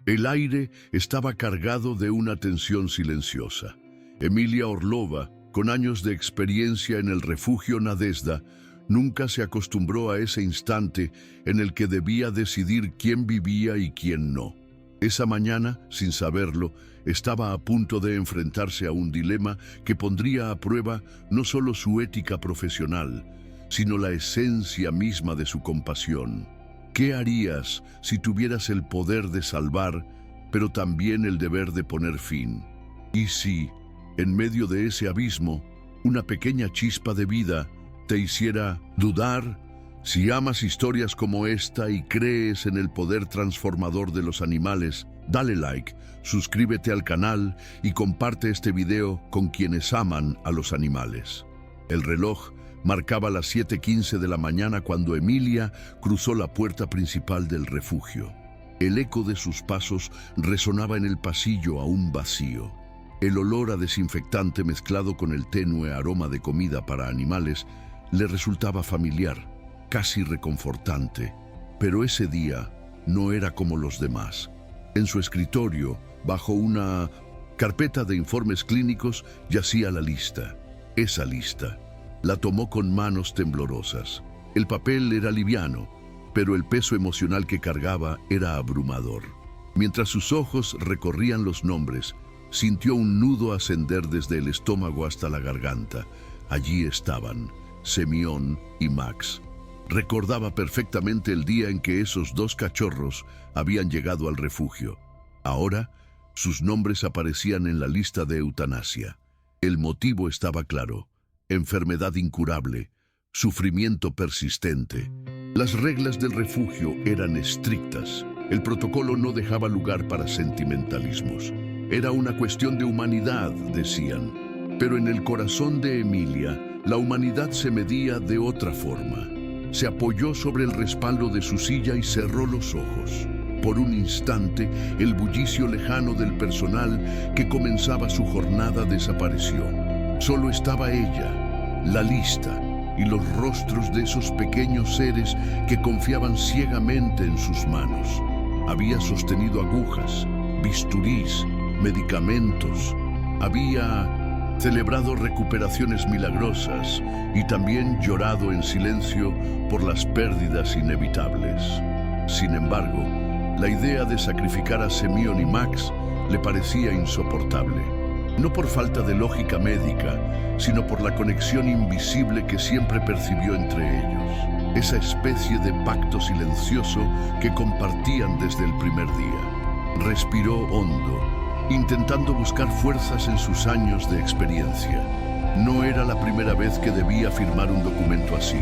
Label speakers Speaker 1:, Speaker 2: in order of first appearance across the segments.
Speaker 1: El aire estaba cargado de una tensión silenciosa. Emilia Orlova, con años de experiencia en el refugio Nadezhda, nunca se acostumbró a ese instante en el que debía decidir quién vivía y quién no. Esa mañana, sin saberlo, estaba a punto de enfrentarse a un dilema que pondría a prueba no solo su ética profesional, sino la esencia misma de su compasión. ¿Qué harías si tuvieras el poder de salvar, pero también el deber de poner fin? ¿Y si, en medio de ese abismo, una pequeña chispa de vida te hiciera dudar? Si amas historias como esta y crees en el poder transformador de los animales, dale like, suscríbete al canal y comparte este video con quienes aman a los animales. El reloj marcaba las 7:15 de la mañana cuando Emilia cruzó la puerta principal del refugio. El eco de sus pasos resonaba en el pasillo aún vacío. El olor a desinfectante mezclado con el tenue aroma de comida para animales le resultaba familiar, casi reconfortante. Pero ese día no era como los demás. En su escritorio, bajo una carpeta de informes clínicos, yacía la lista. Esa lista. La tomó con manos temblorosas. El papel era liviano, pero el peso emocional que cargaba era abrumador. Mientras sus ojos recorrían los nombres, sintió un nudo ascender desde el estómago hasta la garganta. Allí estaban Semyon y Max. Recordaba perfectamente el día en que esos dos cachorros habían llegado al refugio. Ahora, sus nombres aparecían en la lista de eutanasia. El motivo estaba claro: enfermedad incurable, sufrimiento persistente. Las reglas del refugio eran estrictas. El protocolo no dejaba lugar para sentimentalismos. Era una cuestión de humanidad, decían. Pero en el corazón de Emilia, la humanidad se medía de otra forma. Se apoyó sobre el respaldo de su silla y cerró los ojos. Por un instante, el bullicio lejano del personal que comenzaba su jornada desapareció. Solo estaba ella, la lista, y los rostros de esos pequeños seres que confiaban ciegamente en sus manos. Había sostenido agujas, bisturís, medicamentos. Había celebrado recuperaciones milagrosas y también llorado en silencio por las pérdidas inevitables. Sin embargo, la idea de sacrificar a Semyon y Max le parecía insoportable. No por falta de lógica médica, sino por la conexión invisible que siempre percibió entre ellos. Esa especie de pacto silencioso que compartían desde el primer día. Respiró hondo, intentando buscar fuerzas en sus años de experiencia. No era la primera vez que debía firmar un documento así,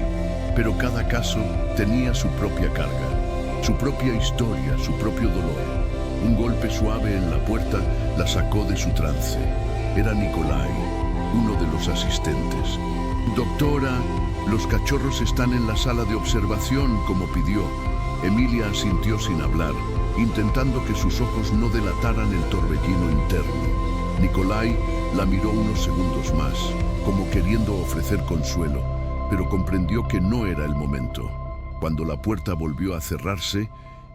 Speaker 1: pero cada caso tenía su propia carga, su propia historia, su propio dolor. Un golpe suave en la puerta la sacó de su trance. Era Nikolai, uno de los asistentes. «Doctora, los cachorros están en la sala de observación, como pidió». Emilia asintió sin hablar, intentando que sus ojos no delataran el torbellino interno. Nikolai la miró unos segundos más, como queriendo ofrecer consuelo, pero comprendió que no era el momento. Cuando la puerta volvió a cerrarse,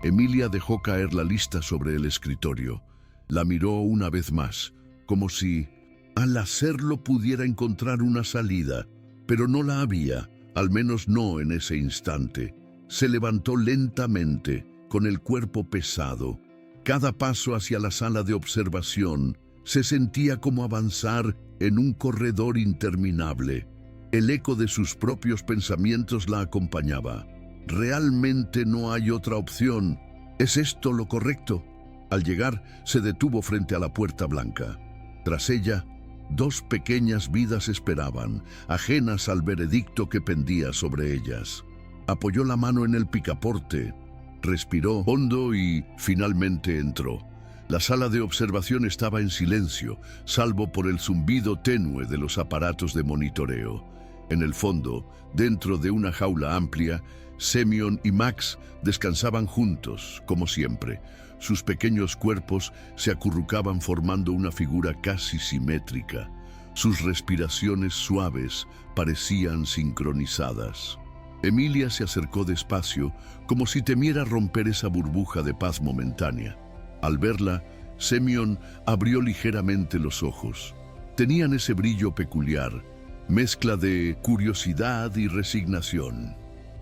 Speaker 1: Emilia dejó caer la lista sobre el escritorio. La miró una vez más, como si, al hacerlo, pudiera encontrar una salida, pero no la había, al menos no en ese instante. Se levantó lentamente, con el cuerpo pesado. Cada paso hacia la sala de observación se sentía como avanzar en un corredor interminable. El eco de sus propios pensamientos la acompañaba. «Realmente no hay otra opción. ¿Es esto lo correcto?». Al llegar, se detuvo frente a la puerta blanca. Tras ella, dos pequeñas vidas esperaban, ajenas al veredicto que pendía sobre ellas. Apoyó la mano en el picaporte, respiró hondo y finalmente entró. La sala de observación estaba en silencio, salvo por el zumbido tenue de los aparatos de monitoreo. En el fondo, dentro de una jaula amplia, Semyon y Max descansaban juntos, como siempre. Sus pequeños cuerpos se acurrucaban formando una figura casi simétrica. Sus respiraciones suaves parecían sincronizadas. Emilia se acercó despacio, como si temiera romper esa burbuja de paz momentánea. Al verla, Semyon abrió ligeramente los ojos. Tenían ese brillo peculiar, mezcla de curiosidad y resignación.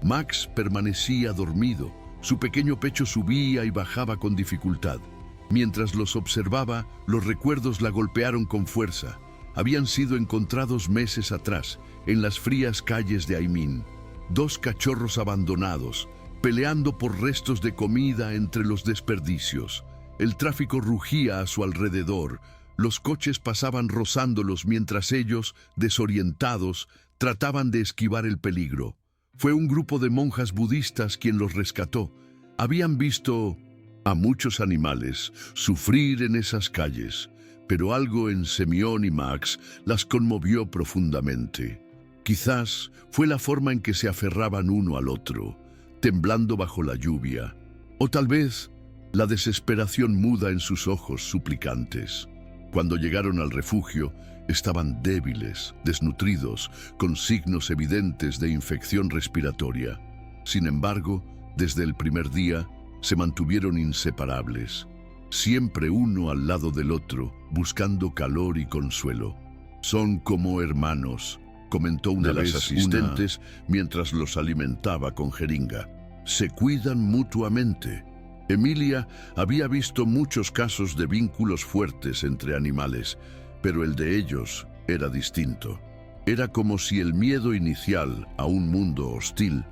Speaker 1: Max permanecía dormido. Su pequeño pecho subía y bajaba con dificultad. Mientras los observaba, los recuerdos la golpearon con fuerza. Habían sido encontrados meses atrás, en las frías calles de Aimín. 2 cachorros abandonados, peleando por restos de comida entre los desperdicios. El tráfico rugía a su alrededor. Los coches pasaban rozándolos mientras ellos, desorientados, trataban de esquivar el peligro. Fue un grupo de monjas budistas quien los rescató. Habían visto a muchos animales sufrir en esas calles, pero algo en Semyon y Max las conmovió profundamente. Quizás fue la forma en que se aferraban uno al otro, temblando bajo la lluvia, o tal vez la desesperación muda en sus ojos suplicantes. Cuando llegaron al refugio, estaban débiles, desnutridos, con signos evidentes de infección respiratoria. Sin embargo, desde el primer día, se mantuvieron inseparables, siempre uno al lado del otro, buscando calor y consuelo. «Son como hermanos», comentó una de las asistentes mientras los alimentaba con jeringa. «Se cuidan mutuamente». Emilia había visto muchos casos de vínculos fuertes entre animales, pero el de ellos era distinto. Era como si el miedo inicial a un mundo hostil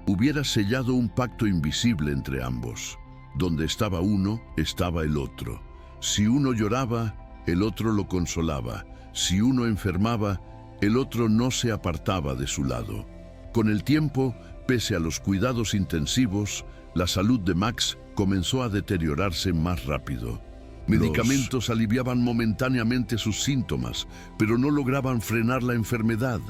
Speaker 1: hubiera sellado un pacto invisible entre ambos. Donde estaba uno, estaba el otro. Si uno lloraba, el otro lo consolaba. Si uno enfermaba, el otro no se apartaba de su lado. Con el tiempo, pese a los cuidados intensivos, la salud de Max comenzó a deteriorarse más rápido. Medicamentos aliviaban momentáneamente sus síntomas, pero no lograban frenar la enfermedad.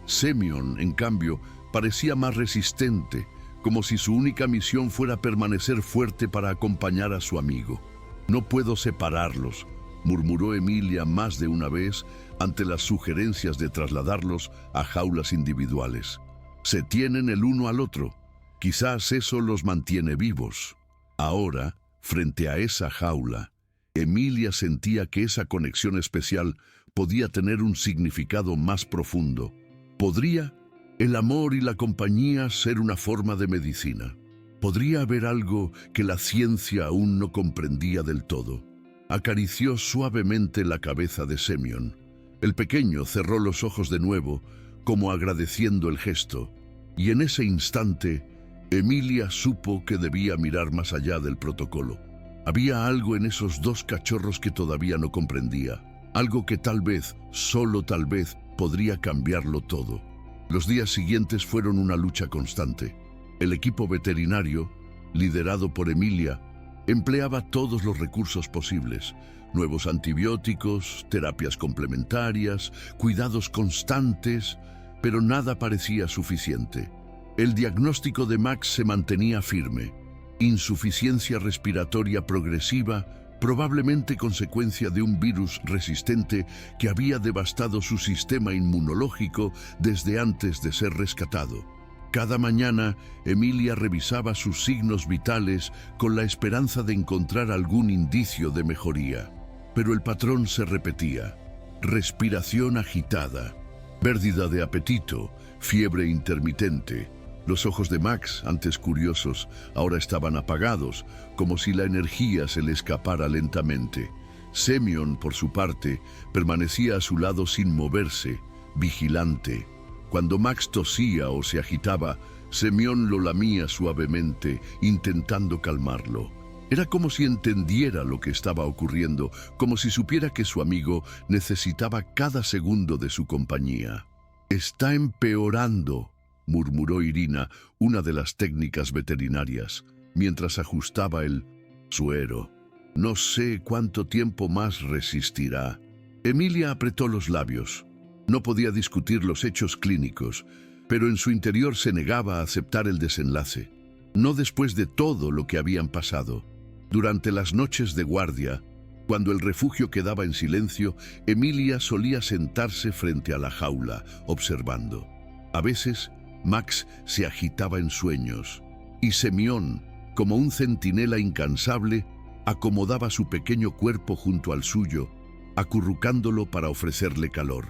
Speaker 1: Semyon, en cambio, parecía más resistente, como si su única misión fuera permanecer fuerte para acompañar a su amigo. «No puedo separarlos», murmuró Emilia más de una vez ante las sugerencias de trasladarlos a jaulas individuales. «Se tienen el uno al otro. Quizás eso los mantiene vivos». Ahora, frente a esa jaula, Emilia sentía que esa conexión especial podía tener un significado más profundo. ¿Podría el amor y la compañía ser una forma de medicina? ¿Podría haber algo que la ciencia aún no comprendía del todo? Acarició suavemente la cabeza de Semyon. El pequeño cerró los ojos de nuevo, como agradeciendo el gesto, y en ese instante, Emilia supo que debía mirar más allá del protocolo. Había algo en esos 2 cachorros que todavía no comprendía, algo que tal vez, solo tal vez, podría cambiarlo todo. Los días siguientes fueron una lucha constante. El equipo veterinario, liderado por Emilia, empleaba todos los recursos posibles: nuevos antibióticos, terapias complementarias, cuidados constantes, pero nada parecía suficiente. El diagnóstico de Max se mantenía firme: insuficiencia respiratoria progresiva, probablemente consecuencia de un virus resistente que había devastado su sistema inmunológico desde antes de ser rescatado. Cada mañana, Emilia revisaba sus signos vitales con la esperanza de encontrar algún indicio de mejoría. Pero el patrón se repetía: respiración agitada, pérdida de apetito, fiebre intermitente. Los ojos de Max, antes curiosos, ahora estaban apagados, como si la energía se le escapara lentamente. Semyon, por su parte, permanecía a su lado sin moverse, vigilante. Cuando Max tosía o se agitaba, Semyon lo lamía suavemente, intentando calmarlo. Era como si entendiera lo que estaba ocurriendo, como si supiera que su amigo necesitaba cada segundo de su compañía. «Está empeorando», murmuró Irina, una de las técnicas veterinarias, mientras ajustaba el suero. «No sé cuánto tiempo más resistirá». Emilia apretó los labios. No podía discutir los hechos clínicos, pero en su interior se negaba a aceptar el desenlace. No después de todo lo que habían pasado. Durante las noches de guardia, cuando el refugio quedaba en silencio, Emilia solía sentarse frente a la jaula, observando. A veces, Max se agitaba en sueños, y Semyon, como un centinela incansable, acomodaba su pequeño cuerpo junto al suyo, acurrucándolo para ofrecerle calor.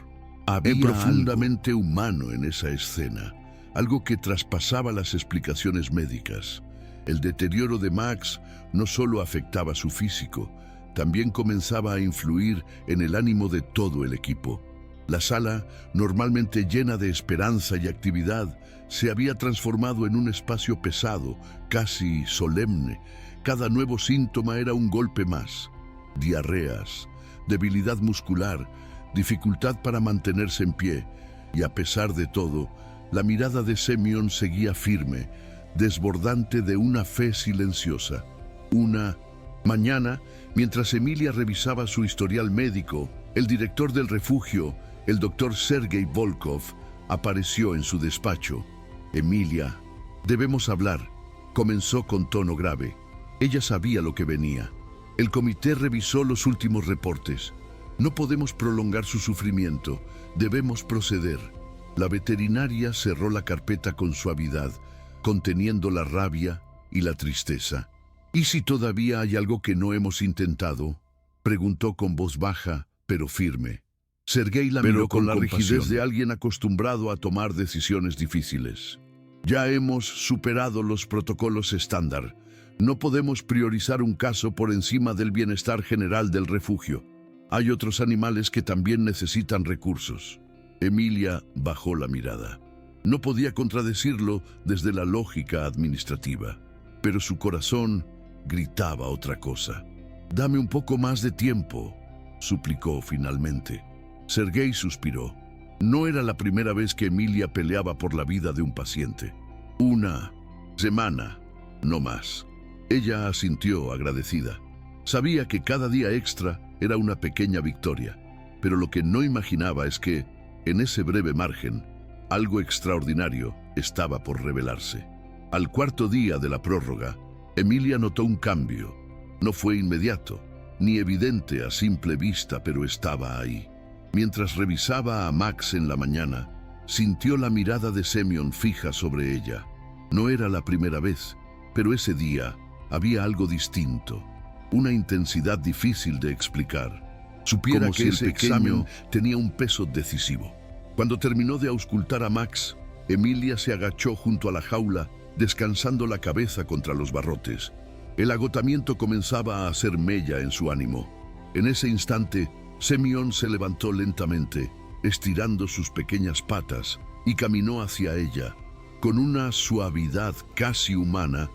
Speaker 1: Había profundamente humano en esa escena, algo que traspasaba las explicaciones médicas. El deterioro de Max no solo afectaba su físico, también comenzaba a influir en el ánimo de todo el equipo. La sala, normalmente llena de esperanza y actividad, se había transformado en un espacio pesado, casi solemne. Cada nuevo síntoma era un golpe más. Diarreas, debilidad muscular, dificultad para mantenerse en pie. Y a pesar de todo, la mirada de Semyon seguía firme, desbordante de una fe silenciosa. Una mañana, mientras Emilia revisaba su historial médico, el director del refugio, el doctor Sergei Volkov, apareció en su despacho. «Emilia, debemos hablar», comenzó con tono grave. Ella sabía lo que venía. El comité revisó los últimos reportes. No podemos prolongar su sufrimiento. Debemos proceder. La veterinaria cerró la carpeta con suavidad, conteniendo la rabia y la tristeza. «¿Y si todavía hay algo que no hemos intentado?», preguntó con voz baja, pero firme. Sergei la miró con la rigidez de alguien acostumbrado a tomar decisiones difíciles. «Ya hemos superado los protocolos estándar. No podemos priorizar un caso por encima del bienestar general del refugio. Hay otros animales que también necesitan recursos». Emilia bajó la mirada. No podía contradecirlo desde la lógica administrativa, pero su corazón gritaba otra cosa. «Dame un poco más de tiempo», suplicó finalmente. Sergei suspiró. No era la primera vez que Emilia peleaba por la vida de un paciente. «Una semana, no más». Ella asintió agradecida. Sabía que cada día extra era una pequeña victoria, pero lo que no imaginaba es que, en ese breve margen, algo extraordinario estaba por revelarse. Al cuarto día de la prórroga, Emilia notó un cambio. No fue inmediato, ni evidente a simple vista, pero estaba ahí. Mientras revisaba a Max en la mañana, sintió la mirada de Semyon fija sobre ella. No era la primera vez, pero ese día había algo distinto, una intensidad difícil de explicar. Supiera que ese examen tenía un peso decisivo. Cuando terminó de auscultar a Max, Emilia se agachó junto a la jaula, descansando la cabeza contra los barrotes. El agotamiento comenzaba a hacer mella en su ánimo. En ese instante, Semyon se levantó lentamente, estirando sus pequeñas patas, y caminó hacia ella. Con una suavidad casi humana,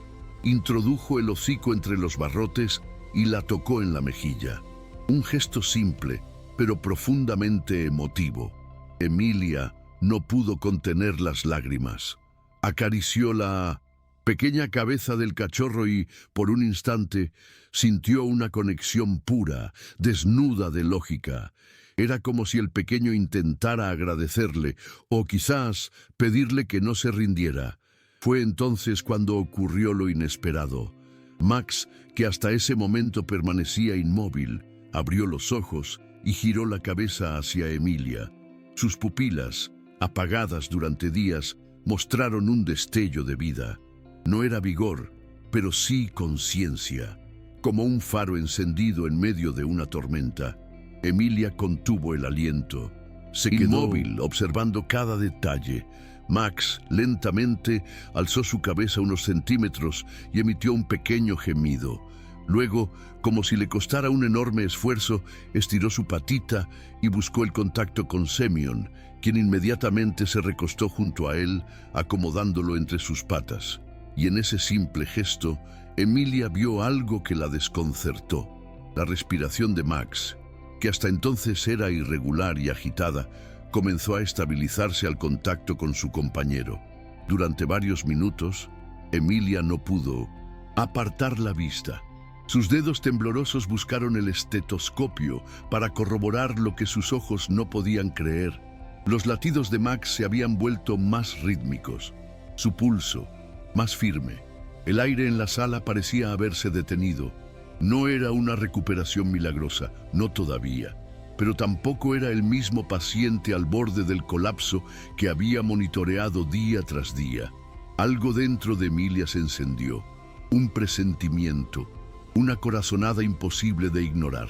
Speaker 1: introdujo el hocico entre los barrotes y la tocó en la mejilla. Un gesto simple, pero profundamente emotivo. Emilia no pudo contener las lágrimas. Acarició la pequeña cabeza del cachorro y, por un instante, sintió una conexión pura, desnuda de lógica. Era como si el pequeño intentara agradecerle, o quizás pedirle que no se rindiera. Fue entonces cuando ocurrió lo inesperado. Max, que hasta ese momento permanecía inmóvil, abrió los ojos y giró la cabeza hacia Emilia. Sus pupilas, apagadas durante días, mostraron un destello de vida. No era vigor, pero sí conciencia, como un faro encendido en medio de una tormenta. Emilia contuvo el aliento. Se quedó inmóvil, observando cada detalle. Max, lentamente, alzó su cabeza unos centímetros y emitió un pequeño gemido. Luego, como si le costara un enorme esfuerzo, estiró su patita y buscó el contacto con Semyon, quien inmediatamente se recostó junto a él, acomodándolo entre sus patas. Y en ese simple gesto, Emilia vio algo que la desconcertó. La respiración de Max, que hasta entonces era irregular y agitada, comenzó a estabilizarse al contacto con su compañero. Durante varios minutos, Emilia no pudo apartar la vista. Sus dedos temblorosos buscaron el estetoscopio para corroborar lo que sus ojos no podían creer. Los latidos de Max se habían vuelto más rítmicos, su pulso más firme. El aire en la sala parecía haberse detenido. No era una recuperación milagrosa, no todavía, pero tampoco era el mismo paciente al borde del colapso que había monitoreado día tras día. Algo dentro de Emilia se encendió, un presentimiento, una corazonada imposible de ignorar.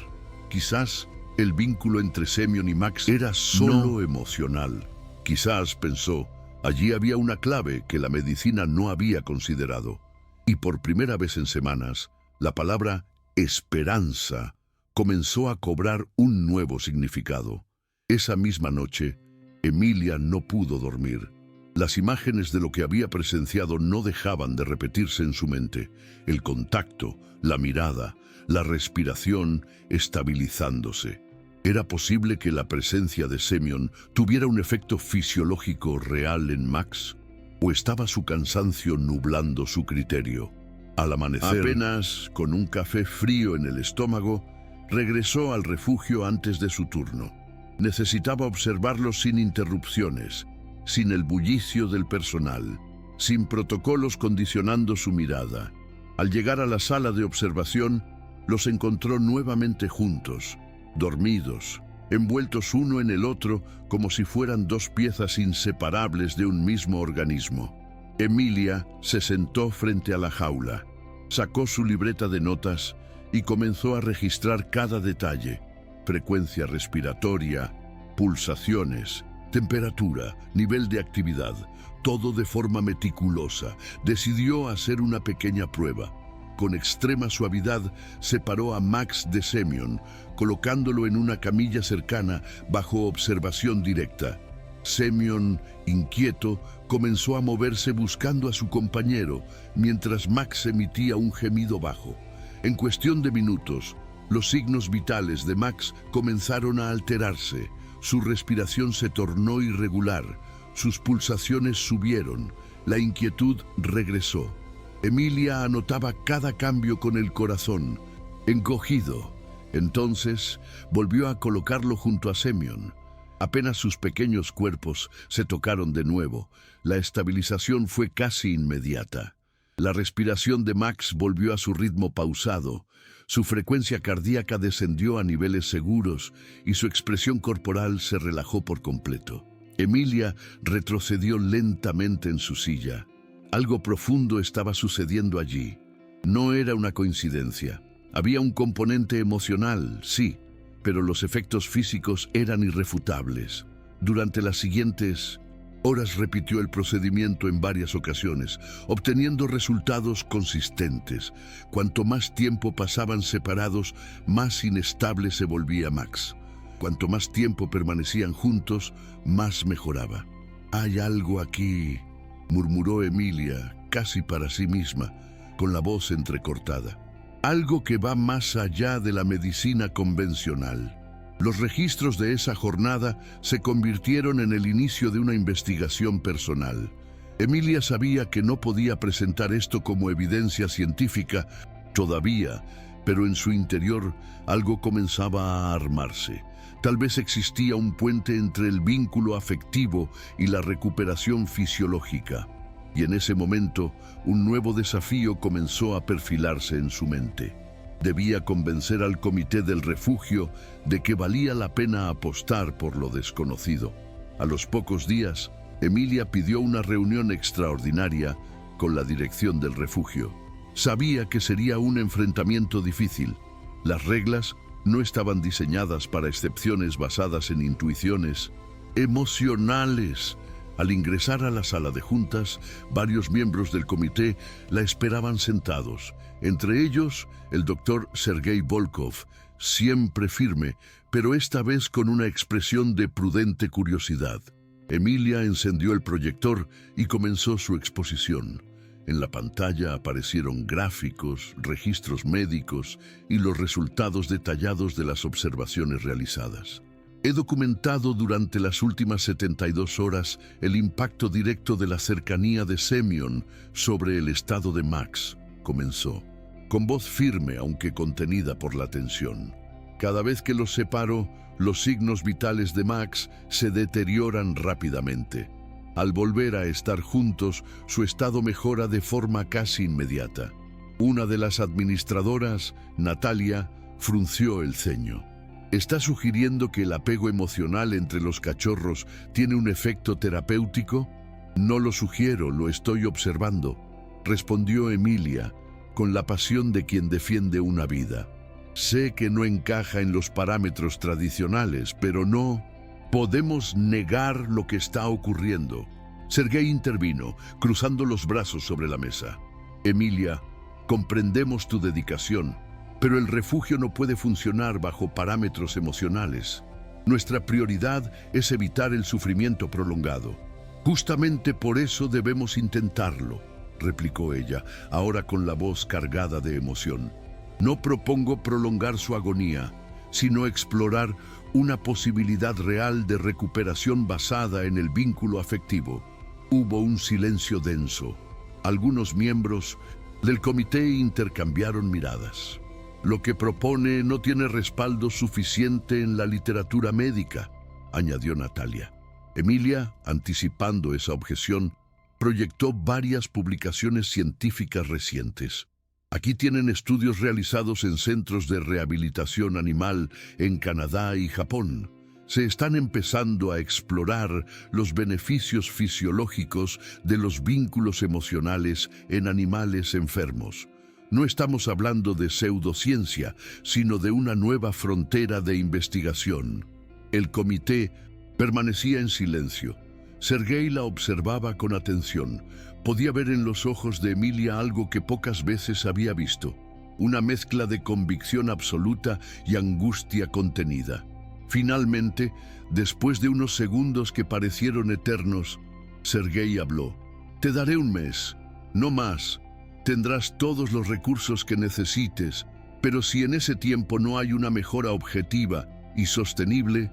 Speaker 1: Quizás el vínculo entre Semyon y Max era solo emocional. Quizás, pensó, allí había una clave que la medicina no había considerado. Y por primera vez en semanas, la palabra esperanza comenzó a cobrar un nuevo significado. Esa misma noche, Emilia no pudo dormir. Las imágenes de lo que había presenciado no dejaban de repetirse en su mente. El contacto, la mirada, la respiración estabilizándose. ¿Era posible que la presencia de Semyon tuviera un efecto fisiológico real en Max? ¿O estaba su cansancio nublando su criterio? Al amanecer, apenas con un café frío en el estómago, regresó al refugio antes de su turno. Necesitaba observarlo sin interrupciones, sin el bullicio del personal, sin protocolos condicionando su mirada. Al llegar a la sala de observación, los encontró nuevamente juntos, dormidos, envueltos uno en el otro como si fueran dos piezas inseparables de un mismo organismo. Emilia se sentó frente a la jaula, sacó su libreta de notas y comenzó a registrar cada detalle: frecuencia respiratoria, pulsaciones, temperatura, nivel de actividad, todo de forma meticulosa. Decidió hacer una pequeña prueba. Con extrema suavidad separó a Max de Semyon, colocándolo en una camilla cercana bajo observación directa. Semyon, inquieto, comenzó a moverse buscando a su compañero, mientras Max emitía un gemido bajo. En cuestión de minutos, los signos vitales de Max comenzaron a alterarse. Su respiración se tornó irregular, sus pulsaciones subieron, la inquietud regresó. Emilia anotaba cada cambio con el corazón, encogido. Entonces volvió a colocarlo junto a Semyon. Apenas sus pequeños cuerpos se tocaron de nuevo, la estabilización fue casi inmediata. La respiración de Max volvió a su ritmo pausado, su frecuencia cardíaca descendió a niveles seguros y su expresión corporal se relajó por completo. Emilia retrocedió lentamente en su silla. Algo profundo estaba sucediendo allí. No era una coincidencia. Había un componente emocional, sí, pero los efectos físicos eran irrefutables. Durante las siguientes horas repitió el procedimiento en varias ocasiones, obteniendo resultados consistentes. Cuanto más tiempo pasaban separados, más inestable se volvía Max. Cuanto más tiempo permanecían juntos, más mejoraba. «Hay algo aquí», murmuró Emilia, casi para sí misma, con la voz entrecortada. «Algo que va más allá de la medicina convencional». Los registros de esa jornada se convirtieron en el inicio de una investigación personal. Emilia sabía que no podía presentar esto como evidencia científica todavía, pero en su interior algo comenzaba a armarse. Tal vez existía un puente entre el vínculo afectivo y la recuperación fisiológica. Y en ese momento, un nuevo desafío comenzó a perfilarse en su mente. Debía convencer al comité del refugio de que valía la pena apostar por lo desconocido. A los pocos días, Emilia pidió una reunión extraordinaria con la dirección del refugio. Sabía que sería un enfrentamiento difícil. Las reglas no estaban diseñadas para excepciones basadas en intuiciones emocionales. Al ingresar a la sala de juntas, varios miembros del comité la esperaban sentados. Entre ellos, el doctor Sergei Volkov, siempre firme, pero esta vez con una expresión de prudente curiosidad. Emilia encendió el proyector y comenzó su exposición. En la pantalla aparecieron gráficos, registros médicos y los resultados detallados de las observaciones realizadas. He documentado durante las últimas 72 horas el impacto directo de la cercanía de Semyon sobre el estado de Max, comenzó, con voz firme aunque contenida por la tensión. Cada vez que los separo, los signos vitales de Max se deterioran rápidamente. Al volver a estar juntos, su estado mejora de forma casi inmediata. Una de las administradoras, Natalia, frunció el ceño. ¿Está sugiriendo que el apego emocional entre los cachorros tiene un efecto terapéutico? No lo sugiero, lo estoy observando, respondió Emilia, con la pasión de quien defiende una vida. Sé que no encaja en los parámetros tradicionales, pero no podemos negar lo que está ocurriendo. Sergei intervino, cruzando los brazos sobre la mesa. Emilia, comprendemos tu dedicación, pero el refugio no puede funcionar bajo parámetros emocionales. Nuestra prioridad es evitar el sufrimiento prolongado. Justamente por eso debemos intentarlo, replicó ella, ahora con la voz cargada de emoción. No propongo prolongar su agonía, sino explorar una posibilidad real de recuperación basada en el vínculo afectivo. Hubo un silencio denso. Algunos miembros del comité intercambiaron miradas. Lo que propone no tiene respaldo suficiente en la literatura médica, añadió Natalia. Emilia, anticipando esa objeción, proyectó varias publicaciones científicas recientes. Aquí tienen estudios realizados en centros de rehabilitación animal en Canadá y Japón. Se están empezando a explorar los beneficios fisiológicos de los vínculos emocionales en animales enfermos. No estamos hablando de pseudociencia, sino de una nueva frontera de investigación. El comité permanecía en silencio. Sergei la observaba con atención. Podía ver en los ojos de Emilia algo que pocas veces había visto, una mezcla de convicción absoluta y angustia contenida. Finalmente, después de unos segundos que parecieron eternos, Sergei habló. Te daré un mes, no más. Tendrás todos los recursos que necesites, pero si en ese tiempo no hay una mejora objetiva y sostenible,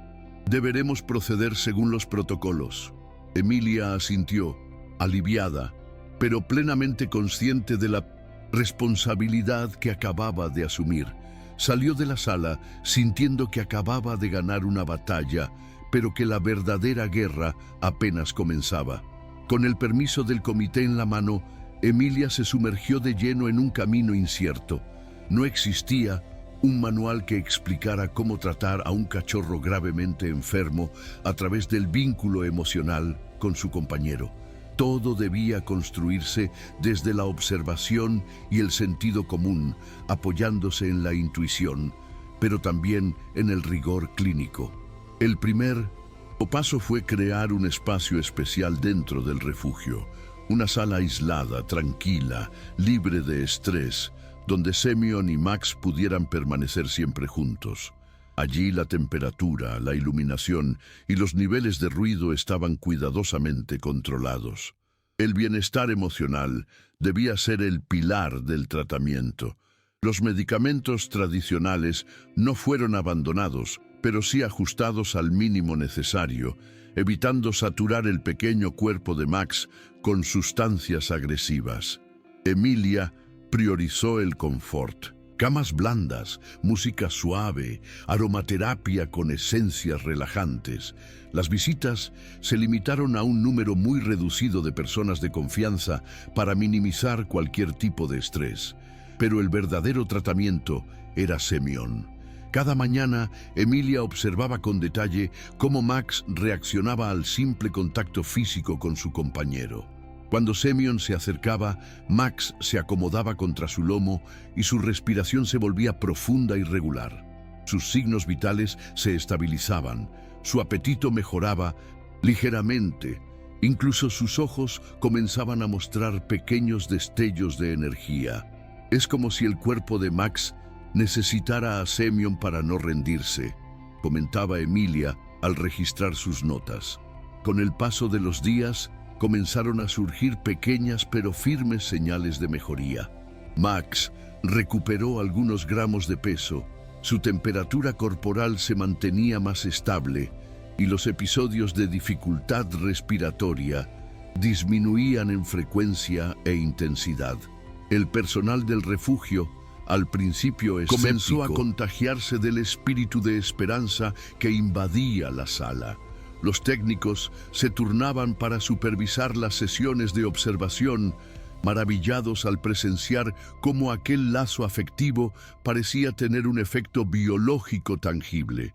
Speaker 1: deberemos proceder según los protocolos. Emilia asintió, aliviada, pero plenamente consciente de la responsabilidad que acababa de asumir. Salió de la sala sintiendo que acababa de ganar una batalla, pero que la verdadera guerra apenas comenzaba. Con el permiso del comité en la mano, Emilia se sumergió de lleno en un camino incierto. No existía un manual que explicara cómo tratar a un cachorro gravemente enfermo a través del vínculo emocional con su compañero. Todo debía construirse desde la observación y el sentido común, apoyándose en la intuición, pero también en el rigor clínico. El primer paso fue crear un espacio especial dentro del refugio, una sala aislada, tranquila, libre de estrés, donde Semyon y Max pudieran permanecer siempre juntos. Allí la temperatura, la iluminación y los niveles de ruido estaban cuidadosamente controlados. El bienestar emocional debía ser el pilar del tratamiento. Los medicamentos tradicionales no fueron abandonados, pero sí ajustados al mínimo necesario, evitando saturar el pequeño cuerpo de Max con sustancias agresivas. Emilia priorizó el confort. Camas blandas, música suave, aromaterapia con esencias relajantes. Las visitas se limitaron a un número muy reducido de personas de confianza para minimizar cualquier tipo de estrés. Pero el verdadero tratamiento era Semyon. Cada mañana, Emilia observaba con detalle cómo Max reaccionaba al simple contacto físico con su compañero. Cuando Semyon se acercaba, Max se acomodaba contra su lomo y su respiración se volvía profunda y regular. Sus signos vitales se estabilizaban, su apetito mejoraba ligeramente, incluso sus ojos comenzaban a mostrar pequeños destellos de energía. Es como si el cuerpo de Max necesitara a Semyon para no rendirse, comentaba Emilia al registrar sus notas. Con el paso de los días, comenzaron a surgir pequeñas pero firmes señales de mejoría. Max recuperó algunos gramos de peso, su temperatura corporal se mantenía más estable y los episodios de dificultad respiratoria disminuían en frecuencia e intensidad. El personal del refugio, al principio escéptico, comenzó a contagiarse del espíritu de esperanza que invadía la sala. Los técnicos se turnaban para supervisar las sesiones de observación, maravillados al presenciar cómo aquel lazo afectivo parecía tener un efecto biológico tangible.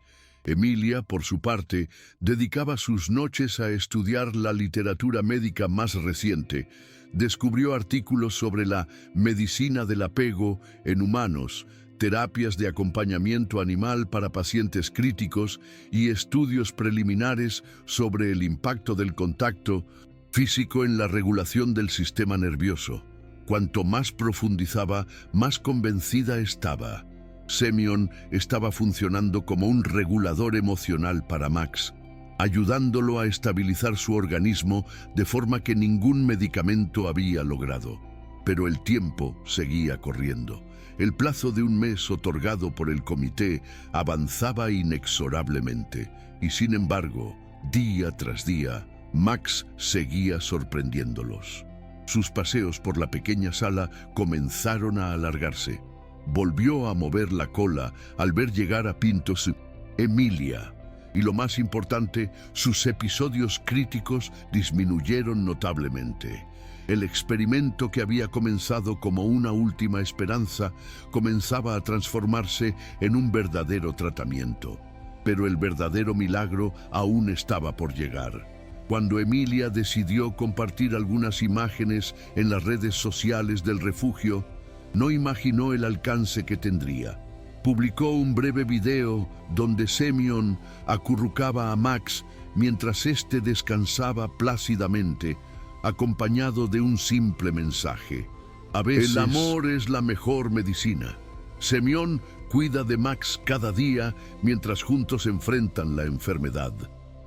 Speaker 1: Emilia, por su parte, dedicaba sus noches a estudiar la literatura médica más reciente. Descubrió artículos sobre la medicina del apego en humanos, terapias de acompañamiento animal para pacientes críticos y estudios preliminares sobre el impacto del contacto físico en la regulación del sistema nervioso. Cuanto más profundizaba, más convencida estaba. Semyon estaba funcionando como un regulador emocional para Max, ayudándolo a estabilizar su organismo de forma que ningún medicamento había logrado. Pero el tiempo seguía corriendo. El plazo de un mes otorgado por el comité avanzaba inexorablemente, y sin embargo, día tras día, Max seguía sorprendiéndolos. Sus paseos por la pequeña sala comenzaron a alargarse. Volvió a mover la cola al ver llegar a Pintos Emilia. Y lo más importante, sus episodios críticos disminuyeron notablemente. El experimento que había comenzado como una última esperanza comenzaba a transformarse en un verdadero tratamiento. Pero el verdadero milagro aún estaba por llegar. Cuando Emilia decidió compartir algunas imágenes en las redes sociales del refugio, no imaginó el alcance que tendría. Publicó un breve video donde Semyon acurrucaba a Max mientras éste descansaba plácidamente, acompañado de un simple mensaje. A veces, el amor es la mejor medicina. Semyon cuida de Max cada día mientras juntos enfrentan la enfermedad.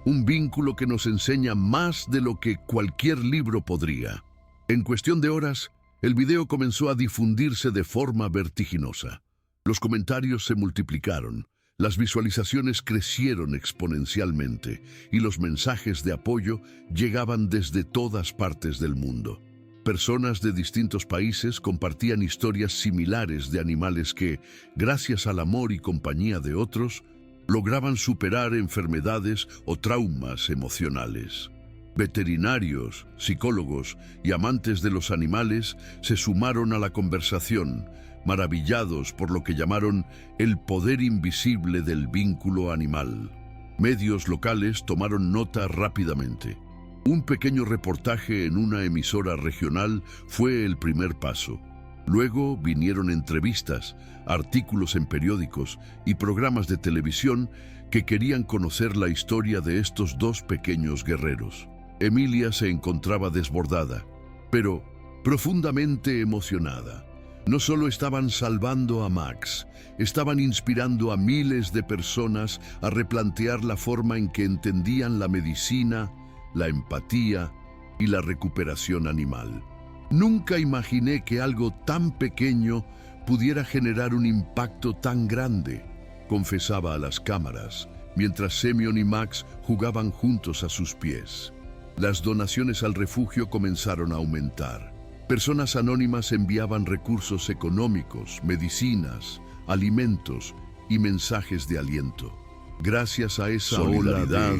Speaker 1: Un vínculo que nos enseña más de lo que cualquier libro podría. En cuestión de horas, el video comenzó a difundirse de forma vertiginosa. Los comentarios se multiplicaron, las visualizaciones crecieron exponencialmente y los mensajes de apoyo llegaban desde todas partes del mundo. Personas de distintos países compartían historias similares de animales que, gracias al amor y compañía de otros, lograban superar enfermedades o traumas emocionales. Veterinarios, psicólogos y amantes de los animales se sumaron a la conversación, maravillados por lo que llamaron el poder invisible del vínculo animal. Medios locales tomaron nota rápidamente. Un pequeño reportaje en una emisora regional fue el primer paso. Luego vinieron entrevistas, artículos en periódicos y programas de televisión que querían conocer la historia de estos dos pequeños guerreros. Emilia se encontraba desbordada, pero profundamente emocionada. No solo estaban salvando a Max, estaban inspirando a miles de personas a replantear la forma en que entendían la medicina, la empatía y la recuperación animal. Nunca imaginé que algo tan pequeño pudiera generar un impacto tan grande, confesaba a las cámaras, mientras Semyon y Max jugaban juntos a sus pies. Las donaciones al refugio comenzaron a aumentar. Personas anónimas enviaban recursos económicos, medicinas, alimentos y mensajes de aliento. Gracias a esa solidaridad,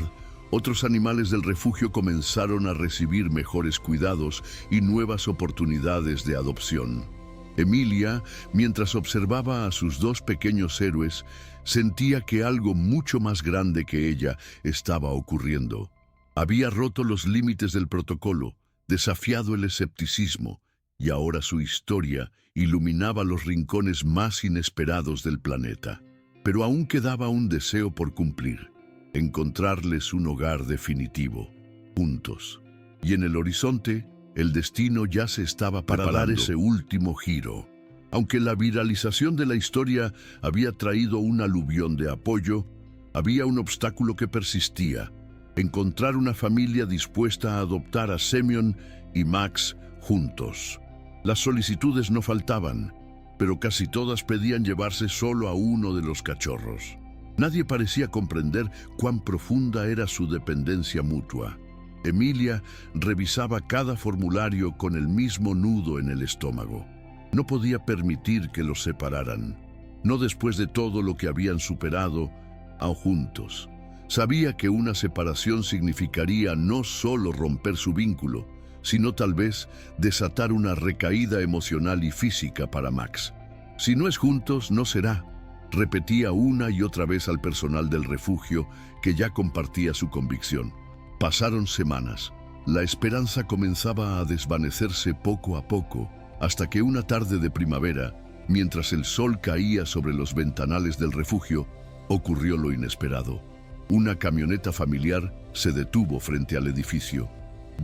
Speaker 1: otros animales del refugio comenzaron a recibir mejores cuidados y nuevas oportunidades de adopción. Emilia, mientras observaba a sus dos pequeños héroes, sentía que algo mucho más grande que ella estaba ocurriendo. Había roto los límites del protocolo, desafiado el escepticismo, y ahora su historia iluminaba los rincones más inesperados del planeta. Pero aún quedaba un deseo por cumplir: encontrarles un hogar definitivo, juntos. Y en el horizonte, el destino ya se estaba preparando para dar ese último giro. Aunque la viralización de la historia había traído un aluvión de apoyo, había un obstáculo que persistía: encontrar una familia dispuesta a adoptar a Semyon y Max juntos. Las solicitudes no faltaban, pero casi todas pedían llevarse solo a uno de los cachorros. Nadie parecía comprender cuán profunda era su dependencia mutua. Emilia revisaba cada formulario con el mismo nudo en el estómago. No podía permitir que los separaran, no después de todo lo que habían superado, aún juntos. Sabía que una separación significaría no solo romper su vínculo, sino tal vez desatar una recaída emocional y física para Max. Si no es juntos, no será. Repetía una y otra vez al personal del refugio que ya compartía su convicción. Pasaron semanas. La esperanza comenzaba a desvanecerse poco a poco, hasta que una tarde de primavera, mientras el sol caía sobre los ventanales del refugio, ocurrió lo inesperado. Una camioneta familiar se detuvo frente al edificio.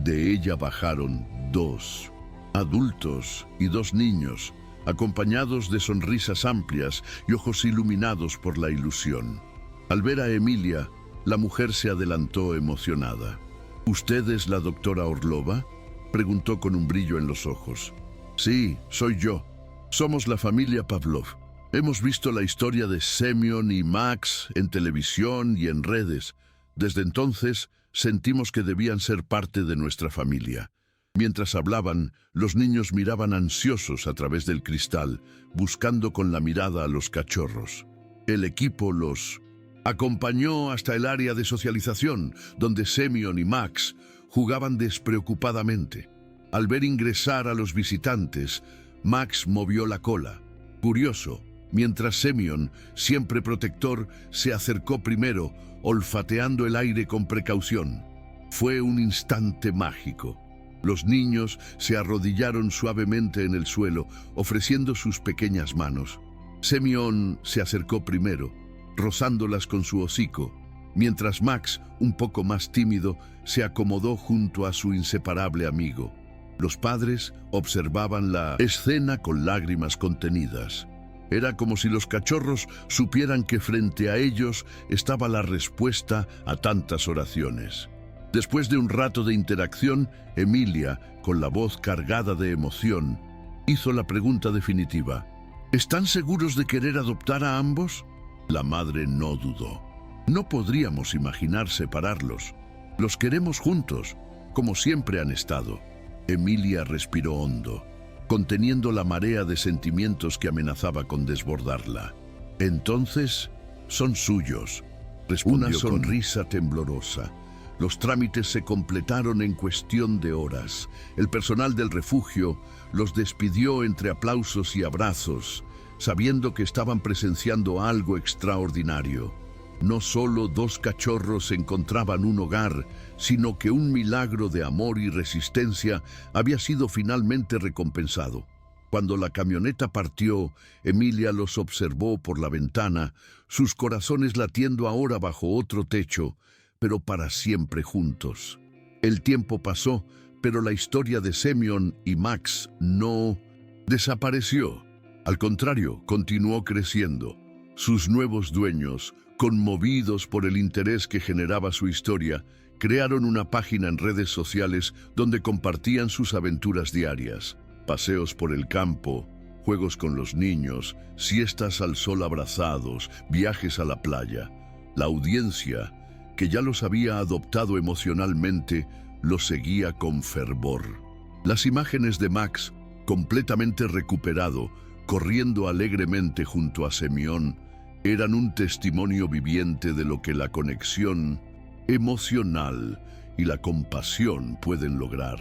Speaker 1: De ella bajaron 2 adultos y 2 niños, acompañados de sonrisas amplias y ojos iluminados por la ilusión. Al ver a Emilia, la mujer se adelantó emocionada. ¿Usted es la doctora Orlova?, preguntó con un brillo en los ojos. Sí, soy yo. Somos la familia Pavlov. Hemos visto la historia de Semyon y Max en televisión y en redes. Desde entonces, sentimos que debían ser parte de nuestra familia. Mientras hablaban, los niños miraban ansiosos a través del cristal, buscando con la mirada a los cachorros. El equipo los acompañó hasta el área de socialización, donde Semyon y Max jugaban despreocupadamente. Al ver ingresar a los visitantes, Max movió la cola, curioso, mientras Semyon, siempre protector, se acercó primero, olfateando el aire con precaución. Fue un instante mágico. Los niños se arrodillaron suavemente en el suelo, ofreciendo sus pequeñas manos. Semyon se acercó primero, rozándolas con su hocico, mientras Max, un poco más tímido, se acomodó junto a su inseparable amigo. Los padres observaban la escena con lágrimas contenidas. Era como si los cachorros supieran que frente a ellos estaba la respuesta a tantas oraciones. Después de un rato de interacción, Emilia, con la voz cargada de emoción, hizo la pregunta definitiva. ¿Están seguros de querer adoptar a ambos? La madre no dudó. No podríamos imaginar separarlos. Los queremos juntos, como siempre han estado. Emilia respiró hondo, conteniendo la marea de sentimientos que amenazaba con desbordarla. Entonces, son suyos, respondió una sonrisa temblorosa. Los trámites se completaron en cuestión de horas. El personal del refugio los despidió entre aplausos y abrazos, sabiendo que estaban presenciando algo extraordinario. No solo 2 cachorros encontraban un hogar, sino que un milagro de amor y resistencia había sido finalmente recompensado. Cuando la camioneta partió, Emilia los observó por la ventana, sus corazones latiendo ahora bajo otro techo, pero para siempre juntos. El tiempo pasó, pero la historia de Semyon y Max no desapareció. Al contrario, continuó creciendo. Sus nuevos dueños, conmovidos por el interés que generaba su historia, crearon una página en redes sociales donde compartían sus aventuras diarias, paseos por el campo, juegos con los niños, siestas al sol abrazados, viajes a la playa. La audiencia, que ya los había adoptado emocionalmente, los seguía con fervor. Las imágenes de Max, completamente recuperado, corriendo alegremente junto a Semyon, eran un testimonio viviente de lo que la conexión emocional y la compasión pueden lograr.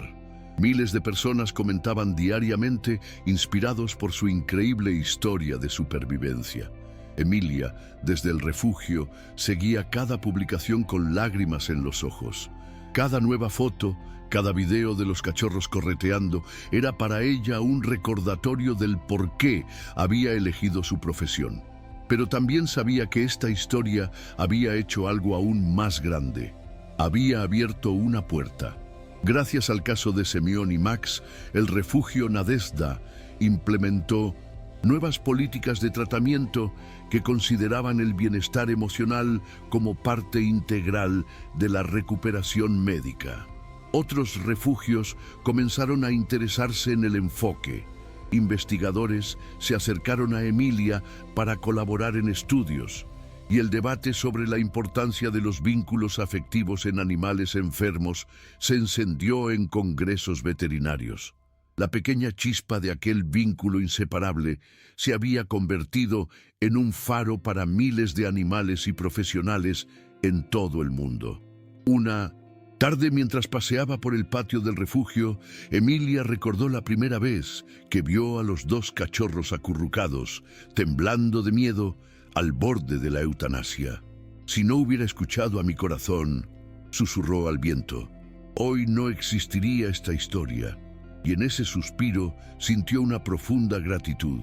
Speaker 1: Miles de personas comentaban diariamente, inspirados por su increíble historia de supervivencia. Emilia, desde el refugio, seguía cada publicación con lágrimas en los ojos. Cada nueva foto, cada video de los cachorros correteando, era para ella un recordatorio del por qué había elegido su profesión. Pero también sabía que esta historia había hecho algo aún más grande. Había abierto una puerta. Gracias al caso de Semyon y Max, el refugio Nadezhda implementó nuevas políticas de tratamiento que consideraban el bienestar emocional como parte integral de la recuperación médica. Otros refugios comenzaron a interesarse en el enfoque. Investigadores se acercaron a Emilia para colaborar en estudios, y el debate sobre la importancia de los vínculos afectivos en animales enfermos se encendió en congresos veterinarios. La pequeña chispa de aquel vínculo inseparable se había convertido en un faro para miles de animales y profesionales en todo el mundo. Una tarde, mientras paseaba por el patio del refugio, Emilia recordó la primera vez que vio a los 2 cachorros acurrucados, temblando de miedo, al borde de la eutanasia. Si no hubiera escuchado a mi corazón, susurró al viento, hoy no existiría esta historia. Y en ese suspiro sintió una profunda gratitud.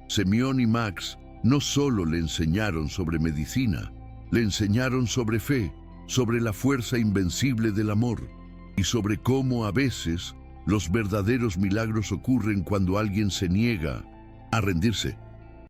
Speaker 1: Semyon y Max no solo le enseñaron sobre medicina, le enseñaron sobre fe, sobre la fuerza invencible del amor y sobre cómo a veces los verdaderos milagros ocurren cuando alguien se niega a rendirse.